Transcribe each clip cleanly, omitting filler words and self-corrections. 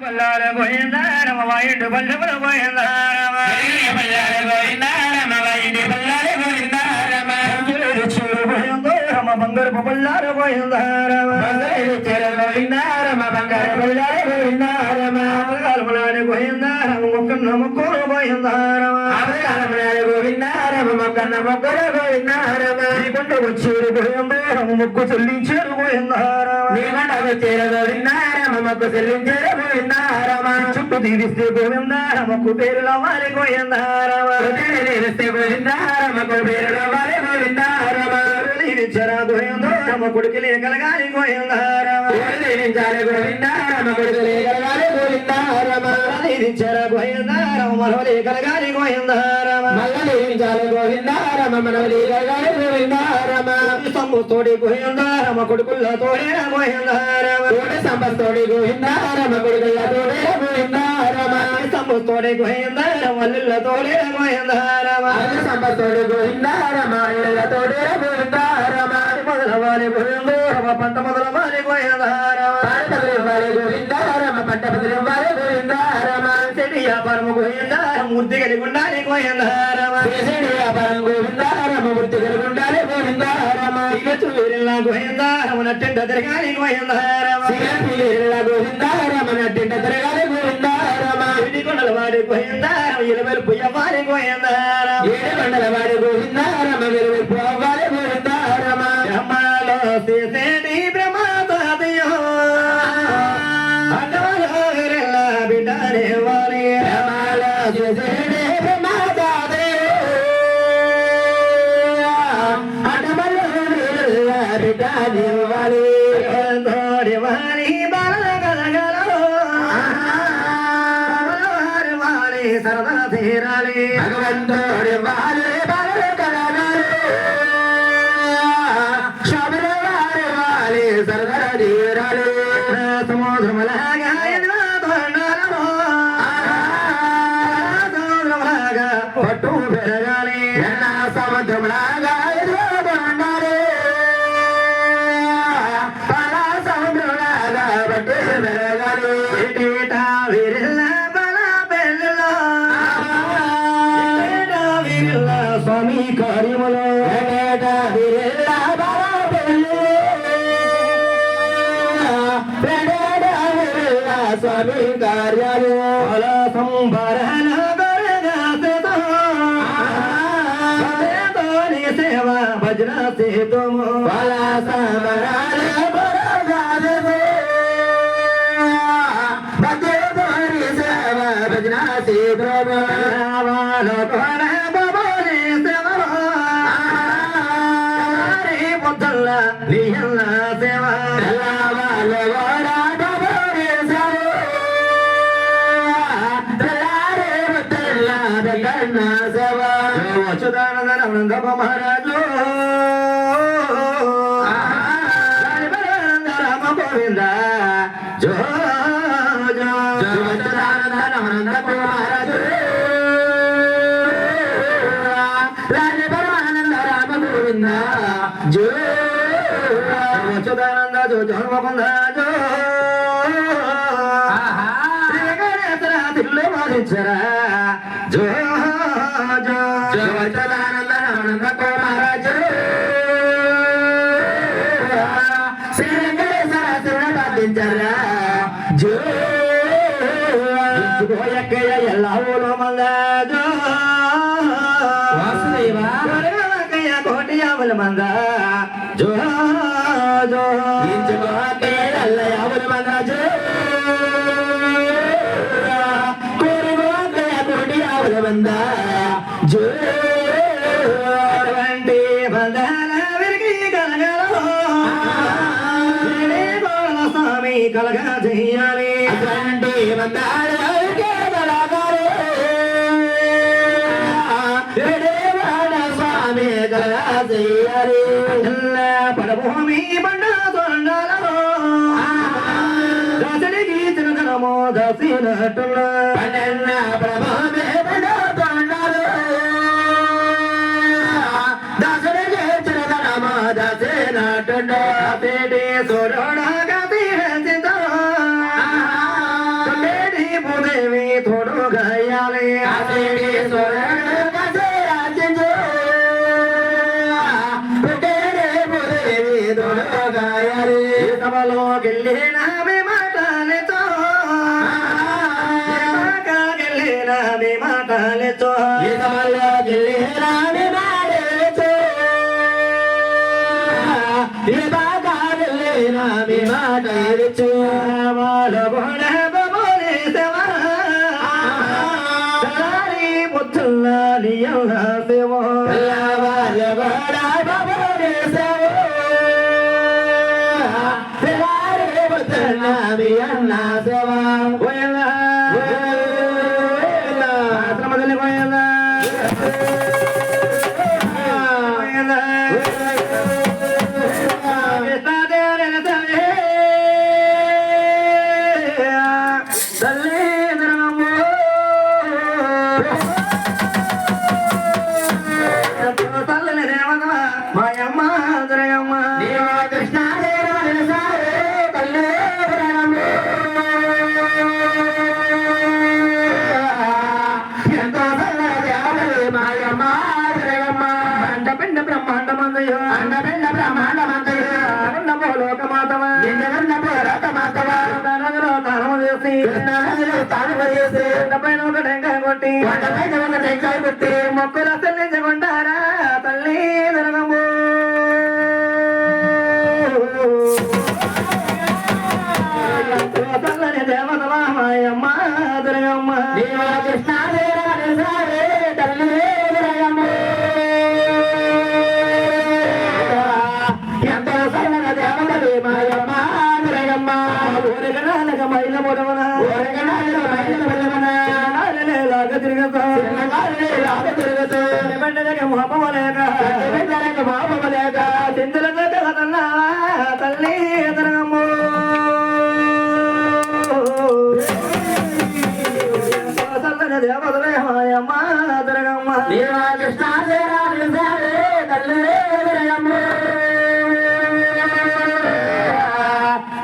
పల్లాల గోవిందారమ వాయుడు పల్లెముల గోవిందారమ గోవిందారమ వాయుడు పల్లాల గోవిందారమ గోవిందారమ బంగారు పల్లాల గోవిందారమ గోవిందారమ బంగారు పల్లాల గోవిందారమ కాలమలాల గోవిందారమ మొక్కన్న మొక్కలు గోవిందారమ గోవిందారమ మొక్కన్న మొక్కలు గోవిందారమ కొండ వచ్చేరు గోవిందారమ మొక్కు చెల్లించారు గోవిందారమ వచ్చేరు గోవిందారమ మొక్కు చెల్లించారు గోవిందారమ చుట్టూ తీరిస్తే గోవిందారమకు పేరుల వారి గోవిందారమ తీరిస్తే గోవిందారమకు పేరుల వారి గోవిందారమ తీరించరా గోవిందారమ కొడుకులే కలగాలి గోవిందారమ తీరించాలి గోవిందారమ కొడుకులే కలగాలి గోవిందారమ తీరించరా గోవిందారమ మనవలే కలగాలి గోవిందారమ తీరించాలి గోవిందారమ మనవలే కలగాలి గోవిందారమ సంబుతోడి గోవిందారమ కొడుకుల తోడే గోవిందారమ సంబస్తోడి గోవిందారమ కొడుకుల తోడే గోవిందారమ సంబస్తోడి గోవిందారమ వల్లుల తోడే గోవిందారమ సంబస్తోడి గోవిందారమ వల్లుల తోడే గోవిందారమ మొదలవారి గోవిందారమ పంట మొదలవారి గోవిందారమ పంట గోవిందారమ పంట మొదలవారి గోవిందారమ చెడి వ్యాపారము గోవిందారమ మూర్తి కలిగి ఉండాలి గోవిందారమ చెడి వ్యాపారం గోవిందారమ మూర్తి కలిగి ఉండాలి గోవిందారమ వీరిల్ల గోవిందారమ నట్టెంట తిరగాలి గోవిందారమ గోవిందారమ నట్టెంట తిరగాలి గోవిందారమ కొండల వాడి గోవిందారమ ఇలవెలుపు అవ్వాలి గోవిందారమ కొండల వాడి గోవిందారమ ఇలవెలుపు అవ్వాలి గోవిందారమ బ్రహ్మలో చేసేటి బ్రహ్మతాదయో అన్నవల బిడ్డనే వాలి బ్రహ్మలో చేసేటి బ్రహ్మతాదయో అన్నవల బిడ్డనే వాలి తోడి వాలి బాలగలగలో సరదా తీరాలి భగవంతుడి వాలి బాలగలగలో శబరివారి వాలి సరదా తీరాలి సముద్రమలాగా సముద్రమలాగా పట్టు పెరగాలి సముద్రమలాగా ఉండాలి సముద్రమలాగా పట్టు పెరగాలి వీరిల్ల బల పెళ్ళలో వీరిల్ల స్వామి కార్యములో వీరిల్ల బల పెళ్ళి స్వామి కార్యాలు సంభరణ సేవ భజన సేతుము భజన సేతుము పొద్దుల్ల నీయల్ల సేవ అచ్యుతానంద మహారాజు రామ గోవింద జో జో అచ్యుతానంద మహారాజు రాజ పరమానంద రామ గోవింద జో అచ్యుతానంద జో జన్మకుంద జో శ్రీగణేశ్వర తిల్లు మారించరా జో జో జగదానంద మహారాజు శ్రీరంగేశ్వర శివుడు ప్రార్థించరా జో ఎక్కయ్య ఎలా ఊలో మందాజో వాసుదేవయ్య కోటి యావుల మంద జో జో ఎల్ల యావుల మందాజో కోటి యావుల మంద జో అటువంటి బంధాల విరిగి కలగలో స్వామి కలగా చెయ్యాలి అటువంటి బంధాల స్వామి కలగా చెయ్యాలి పడభూమి బండ తొండలో దశడికి తినగలమో దశినట్టులో పన్నెన్న ప్రభావే బండ తొండలో దశడికి తినగలమో దశినట్టులో పేటి సోడగా తీసిందో భూదేవి తోడుగా అయ్యాలి ఆ దేవి సోదరుడు కసే రాజ్యంలో పుట్టేనే భూదేవి తోడుగా అయ్యాలి సభలోకి వెళ్ళిన మాటలతో మాటలతో సభలోకి వెళ్ళిన మాటలతో మాటలతో వాళ్ళ మొక్కులు చెల్లించుకుంటారా తల్లి దుర్గమ్మ తల్లని దేవతల మాయమ్మ దుర్గమ్మ కృష్ణ తల్లి దుర్గమ్మ ఎంతో సరైన దేవతలు మాయమ్మ దుర్గమ్మ ఊరికనాలక మైల మొదవన ఊరికనాలక మైల మొదవన తల్లి దుర్గమ్మ దేవతలే మాయమ్మ దుర్గమ్మ కృష్ణ తల్లి దుర్గమ్మ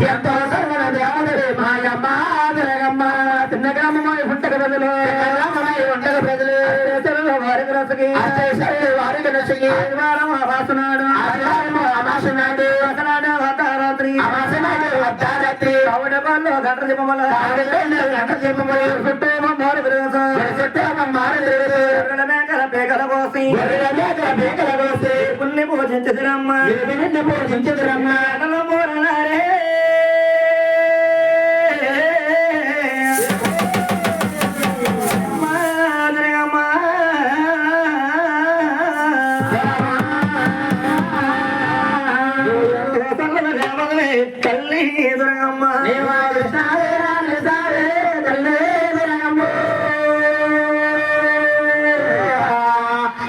ఎంతో సర్వన దేవతలే మాయమ్మ దుర్గమ్మ చిన్న గ్రామమై పుట్టక ప్రజలు వంటక ప్రజలు వారికి రసకి వారికి రసకి ఆదివారం అమాసనాడు అమాసనాడు అర్ధరాత్రి అర్ధరాత్రి కవడబాల్లో గంట చెప్పమల గంట చెప్పమల చుట్టేమో మారు చుట్టేమో మారు మేకల పేకల కోసి పేకల కోసి పుణ్య పూజించదురమ్మ పూజించదురమ్మ మూరనారే తల్లి దుర్గమ్మ తల్లి దుర్గమ్మ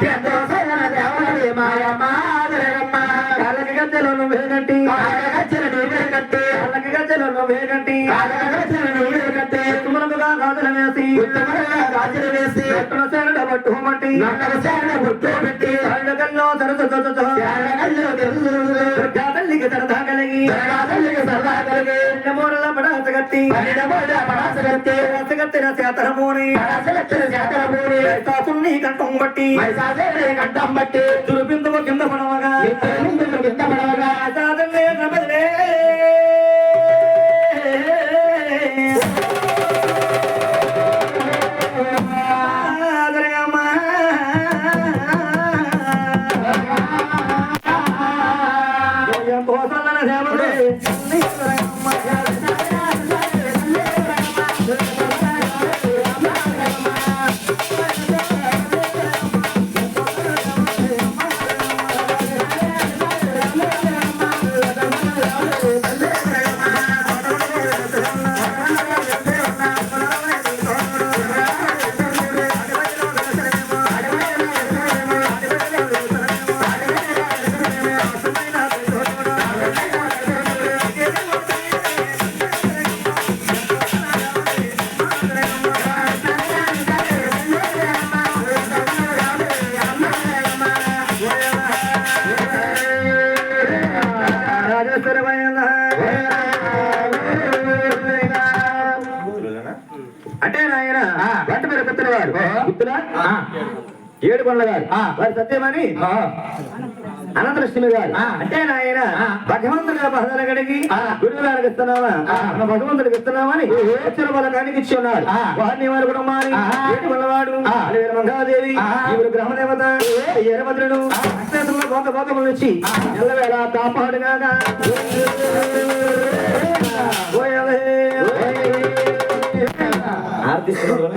ఎంతో సరైన దేవతలే మాయమ్మ దుర్గమ్మ కాళ్ళకి గజ్జలు నువ్వే కట్టి కాళ్ళకి గజ్జలు నువ్వే కట్టి ఉత్తములుగా గాజులు వేసి ఎక్కడ సేరడ బొట్టు మట్టి బొట్టు పెట్టి కల్లో తరచు తల్లికి సరదా కలిగి మూరల పడాస కట్టి రసగత్తిన చేతరమూని సాసుని కంఠం బట్టి దుర్బిందువు కింద పడవగా సాధనే ప్రబలే అంటే నాయన వంట మీద పుత్రుడు వారు గుర్తులా ఏడుకొండల గారు వారి సత్యమని అనంతలక్ష్మి గారు అంటే నాయన భగవంతుడిగా బహదల గడికి గురువు గారికి ఇస్తున్నావా మన భగవంతుడికి ఇస్తున్నామని వచ్చిన వాళ్ళకానికి ఇచ్చి ఉన్నారు వారిని వారి కుటుంబాన్ని ఏడుకొండవాడు మంగాదేవి ఈవిడ గ్రామదేవత ఏరభద్రుడు అక్షేత్రంలో కోత కోతముల నుంచి ఎల్లవేళ కాపాడుగా ఆర్తిస్తున్నాడు